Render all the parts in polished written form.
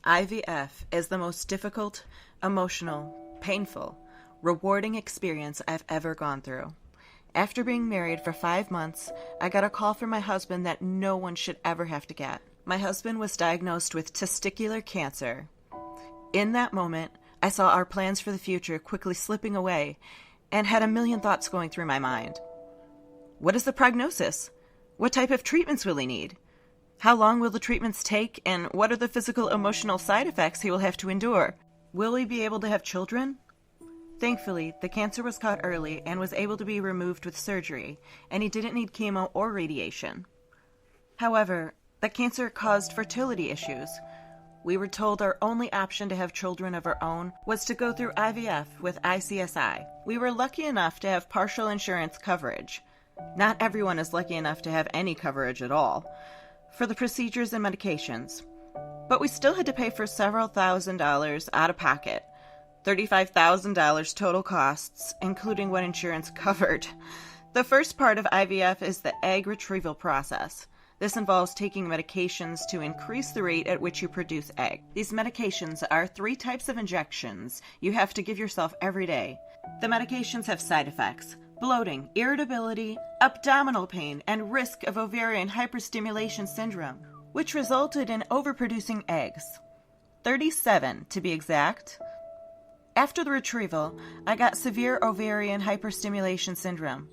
IVF is the most difficult, emotional, painful, rewarding experience I've ever gone through. After being married for 5 months, I got a call from my husband that no one should ever have to get. My husband was diagnosed with testicular cancer. In that moment, I saw our plans for the future quickly slipping away and had a million thoughts going through my mind. What is the prognosis? What type of treatments will he need? How long will the treatments take, and what are the physical, emotional side effects he will have to endure? Will we be able to have children? Thankfully, the cancer was caught early and was able to be removed with surgery, and he didn't need chemo or radiation. However, the cancer caused fertility issues. We were told our only option to have children of our own was to go through IVF with ICSI. We were lucky enough to have partial insurance coverage. Not everyone is lucky enough to have any coverage at all for the procedures and medications. But we still had to pay for several $1,000s out of pocket. $35,000 total costs, including what insurance covered. The first part of IVF is the egg retrieval process. This involves taking medications to increase the rate at which you produce egg. These medications are 3 types of injections you have to give yourself every day. The medications have side effects: bloating, irritability, abdominal pain, and risk of ovarian hyperstimulation syndrome, which resulted in overproducing eggs. 37, to be exact. After the retrieval, I got severe ovarian hyperstimulation syndrome.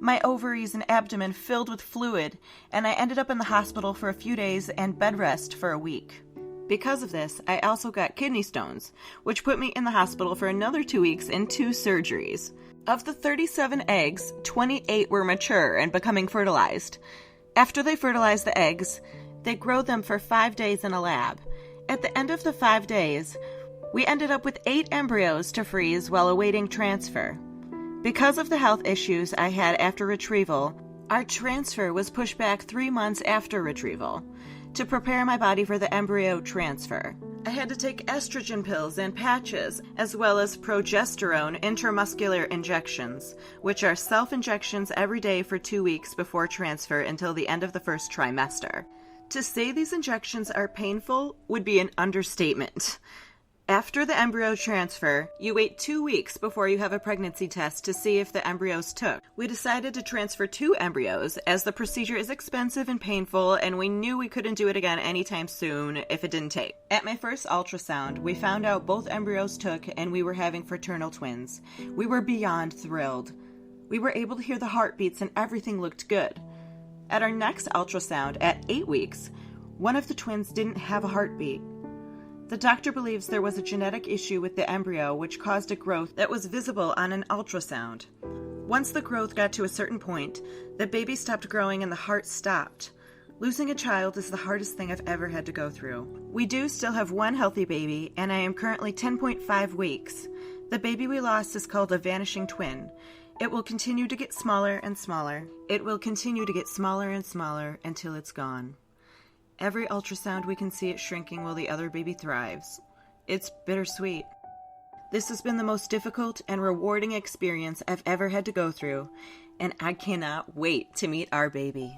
My ovaries and abdomen filled with fluid, and I ended up in the hospital for a few days and bed rest for a week. Because of this, I also got kidney stones, which put me in the hospital for another 2 weeks and 2 surgeries. Of the 37 eggs, 28 were mature and becoming fertilized. After they fertilize the eggs, they grow them for 5 days in a lab. At the end of the 5 days, we ended up with 8 embryos to freeze while awaiting transfer. Because of the health issues I had after retrieval, our transfer was pushed back 3 months after retrieval to prepare my body for the embryo transfer. I had to take estrogen pills and patches, as well as progesterone intramuscular injections, which are self-injections every day for 2 weeks before transfer until the end of the first trimester. To say these injections are painful would be an understatement. After the embryo transfer, you wait 2 weeks before you have a pregnancy test to see if the embryos took. We decided to transfer 2 embryos as the procedure is expensive and painful, and we knew we couldn't do it again anytime soon if it didn't take. At my first ultrasound, we found out both embryos took and we were having fraternal twins. We were beyond thrilled. We were able to hear the heartbeats and everything looked good. At our next ultrasound at 8 weeks, one of the twins didn't have a heartbeat. The doctor believes there was a genetic issue with the embryo which caused a growth that was visible on an ultrasound. Once the growth got to a certain point, the baby stopped growing and the heart stopped. Losing a child is the hardest thing I've ever had to go through. We do still have 1 healthy baby, and I am currently 10.5 weeks. The baby we lost is called a vanishing twin. It will continue to get smaller and smaller. It will continue to get smaller and smaller until it's gone. Every ultrasound we can see it shrinking while the other baby thrives. It's bittersweet. This has been the most difficult and rewarding experience I've ever had to go through, and I cannot wait to meet our baby.